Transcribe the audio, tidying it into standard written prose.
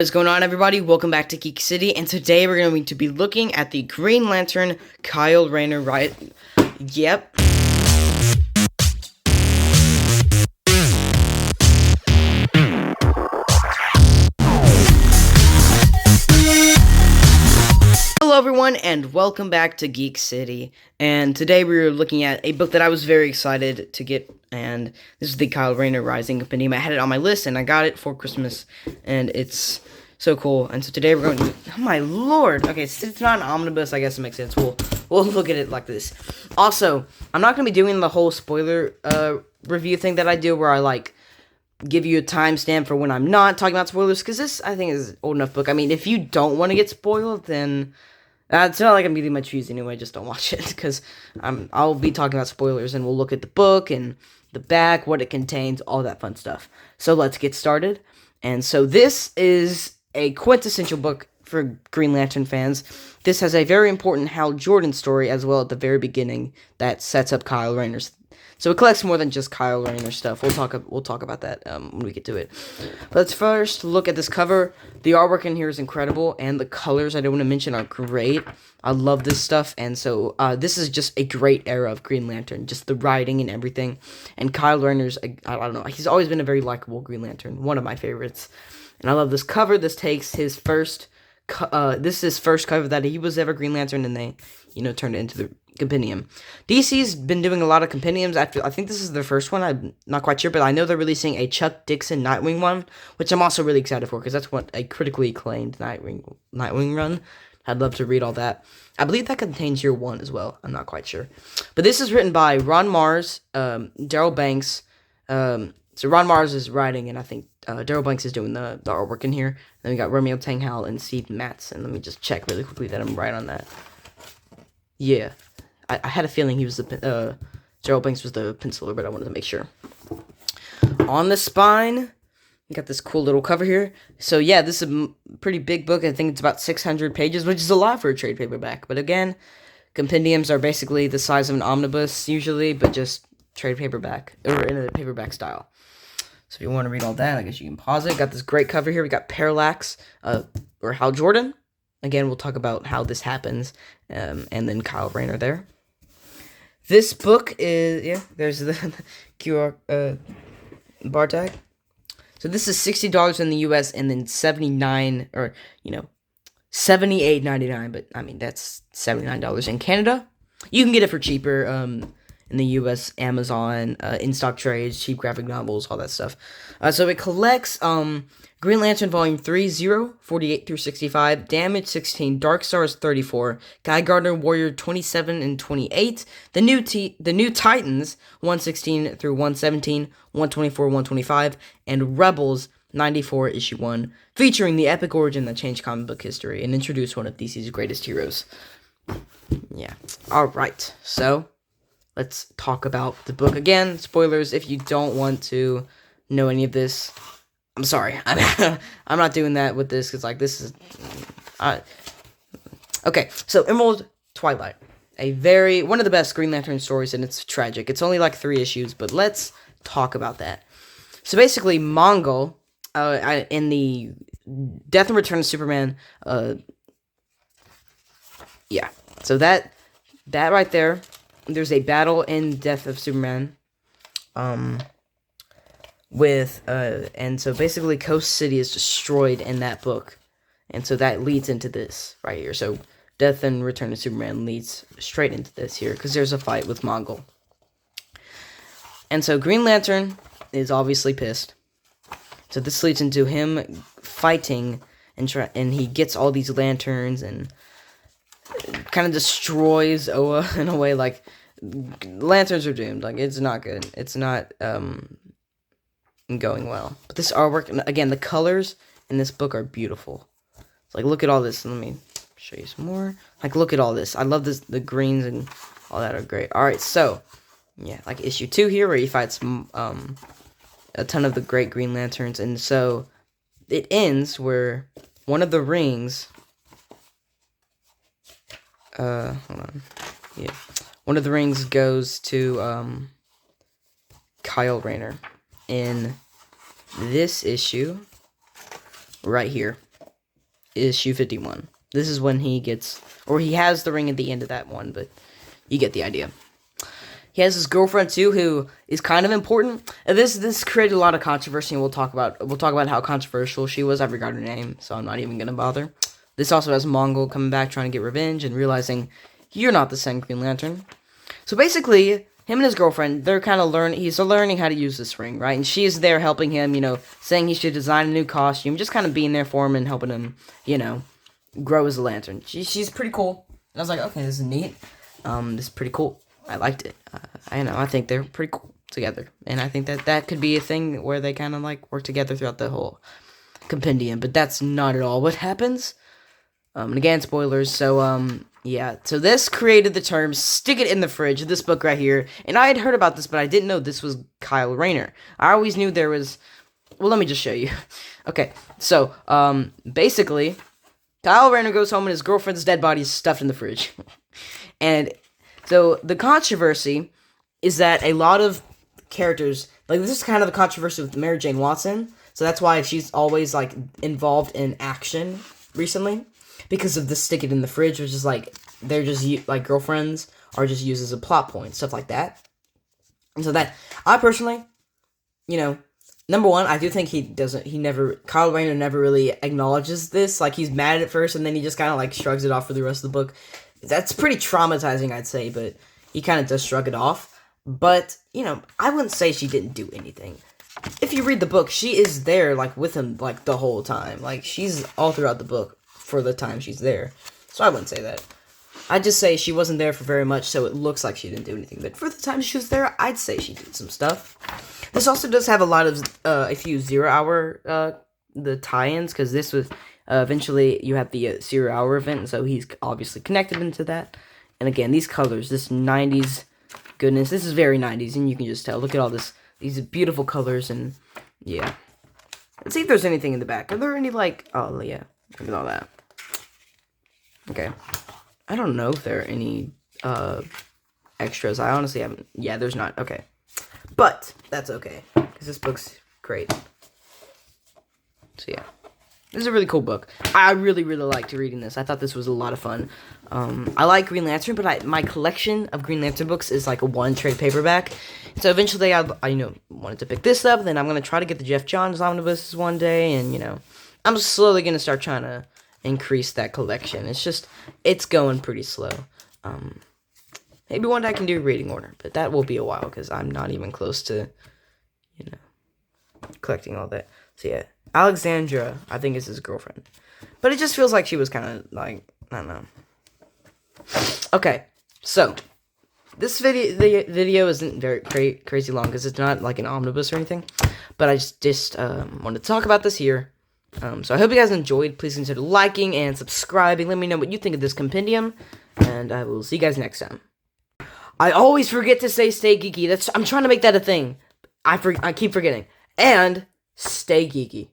What's going on, everybody? Welcome back to Geek City, and today we're going to be looking at the Green Lantern Kyle Rayner Yep. Hello, everyone, and welcome back to Geek City. And today we're looking at a book that I was very excited to get, and this is the Kyle Rayner Rising Compendium. I had it on my list, and I got it for Christmas, and it's so cool. And so today we're going to, oh my lord, okay, since it's not an omnibus, I guess it makes sense. We'll look at it like this. Also, I'm not going to be doing the whole spoiler review thing that I do, where I like give you a timestamp for when I'm not talking about spoilers, because this, I think, is an old enough book. I mean, if you don't want to get spoiled, then it's not like I'm getting my trees anyway. Just don't watch it, because I'll be talking about spoilers, and we'll look at the book and the back, what it contains, all that fun stuff. So let's get started. And so this is a quintessential book for Green Lantern fans. This has a very important Hal Jordan story as well at the very beginning that sets up Kyle Rayner's. So it collects more than just Kyle Rayner stuff. We'll talk about that when we get to it. But let's first look at this cover. The artwork in here is incredible, and the colors I do want to mention are great. I love this stuff, and so this is just a great era of Green Lantern, just the writing and everything. And Kyle Rayner's, I don't know, he's always been a very likable Green Lantern, one of my favorites. And I love this cover. This takes his first, this is his first cover that he was ever Green Lantern, and they, turned it into the Compendium. DC's been doing a lot of Compendiums after, I think this is their first one, I'm not quite sure, but I know they're releasing a Chuck Dixon Nightwing one, which I'm also really excited for, because that's what a critically acclaimed Nightwing run. I'd love to read all that. I believe that contains year one as well, I'm not quite sure. But this is written by Ron Mars, Daryl Banks. So Ron Mars is writing, and I think Daryl Banks is doing the artwork in here. Then we got Romeo Tanghal and Steve Matson. Let me just check really quickly that I'm right on that. Yeah, I had a feeling he was the Daryl Banks was the penciler, but I wanted to make sure. On the spine, we got this cool little cover here. So yeah, this is a pretty big book. I think it's about 600 pages, which is a lot for a trade paperback. But again, compendiums are basically the size of an omnibus usually, but just trade paperback, or in a paperback style. So if you want to read all that, I guess you can pause it. Got this great cover here. We got Parallax, or Hal Jordan. Again, we'll talk about how this happens, and then Kyle Rayner there. This book is, yeah, there's the QR bar tag. So this is $60 in the U.S. and then $79, or, $78.99, but, I mean, that's $79 in Canada. You can get it for cheaper, in the U.S., Amazon, in-stock trades, cheap graphic novels, all that stuff. So it collects Green Lantern Volume 3, 0, 48 through 65, Damage 16, Dark Stars 34, Guy Gardner Warrior 27 and 28, the new Titans 116 through 117, 124, 125, and Rebels 94 issue 1, featuring the epic origin that changed comic book history and introduced one of DC's greatest heroes. Yeah. Alright, so let's talk about the book. Again, spoilers, if you don't want to know any of this, I'm sorry. I'm not doing that with this, because, like, this is... okay, so Emerald Twilight. One of the best Green Lantern stories, and it's tragic. It's only, like, 3 issues, but let's talk about that. So, basically, Mongol, in the Death and Return of Superman, yeah. So, that right there, there's a battle in Death of Superman, and so basically Coast City is destroyed in that book, and so that leads into this right here. So Death and Return of Superman leads straight into this here, because there's a fight with Mongol. And so Green Lantern is obviously pissed. So this leads into him fighting, and he gets all these lanterns, and kind of destroys Oa in a way. Like, lanterns are doomed. Like, it's not good. It's not going well. But this artwork, and again, the colors in this book are beautiful. So, like, look at all this. Let me show you some more. Like, look at all this. I love this. The greens and all that are great. All right, so yeah, like issue 2 here, where he fights a ton of the great Green Lanterns, and so it ends where one of the rings. Hold on. Yeah. One of the rings goes to Kyle Rayner in this issue right here. is issue 51. This is when he gets, or he has the ring at the end of that one, but you get the idea. He has his girlfriend too, who is kind of important. And this created a lot of controversy, and we'll talk about how controversial she was. I forgot her name, so I'm not even gonna bother. This also has Mongol coming back trying to get revenge and realizing you're not the second Green Lantern. So basically, him and his girlfriend, they're kind of he's learning how to use this ring, right? And she's there helping him, saying he should design a new costume, just kind of being there for him and helping him, grow as a lantern. She's pretty cool. And I was like, okay, this is neat. This is pretty cool. I liked it. I think they're pretty cool together. And I think that could be a thing where they kind of, work together throughout the whole compendium. But that's not at all what happens. And again, spoilers. So, yeah. So this created the term, stick it in the fridge, this book right here. And I had heard about this, but I didn't know this was Kyle Rayner. I always knew there was... Well, let me just show you. Okay, so, basically, Kyle Rayner goes home and his girlfriend's dead body is stuffed in the fridge. And... So, the controversy is that a lot of characters, this is kind of the controversy with Mary Jane Watson, so that's why she's always, involved in action recently, because of the stick it in the fridge, which is, they're just, girlfriends are just used as a plot point, stuff like that. And so that, I personally, number one, I do think Kyle Rayner never really acknowledges this, he's mad at first, and then he just kind of, shrugs it off for the rest of the book. That's pretty traumatizing, I'd say, but he kind of does shrug it off. But, I wouldn't say she didn't do anything. If you read the book, she is there, with him, the whole time. She's all throughout the book for the time she's there. So I wouldn't say that. I'd just say she wasn't there for very much, so it looks like she didn't do anything. But for the time she was there, I'd say she did some stuff. This also does have a lot of, a few 0 Hour, the tie-ins, because this was... eventually, you have the 0 Hour event, so he's obviously connected into that. And again, these colors, this 90s goodness, this is very 90s, and you can just tell. Look at all these beautiful colors, and yeah. Let's see if there's anything in the back. Are there any, oh, yeah, look at all that. Okay. I don't know if there are any, extras. I honestly haven't, yeah, there's not, okay. But, that's okay, because this book's great. So, yeah. This is a really cool book. I really, really liked reading this. I thought this was a lot of fun. I like Green Lantern, but my collection of Green Lantern books is a one trade paperback. So eventually I wanted to pick this up, then I'm going to try to get the Jeff Johns omnibuses one day, and, I'm slowly going to start trying to increase that collection. It's going pretty slow. Maybe one day I can do a reading order, but that will be a while, because I'm not even close to, collecting all that. So, yeah. Alexandra, I think, is his girlfriend. But it just feels like she was kind of, I don't know. Okay, so, this video isn't very crazy long, because it's not, an omnibus or anything. But I just wanted to talk about this here. So I hope you guys enjoyed. Please consider liking and subscribing. Let me know what you think of this compendium. And I will see you guys next time. I always forget to say stay geeky. I'm trying to make that a thing. I keep forgetting. And stay geeky.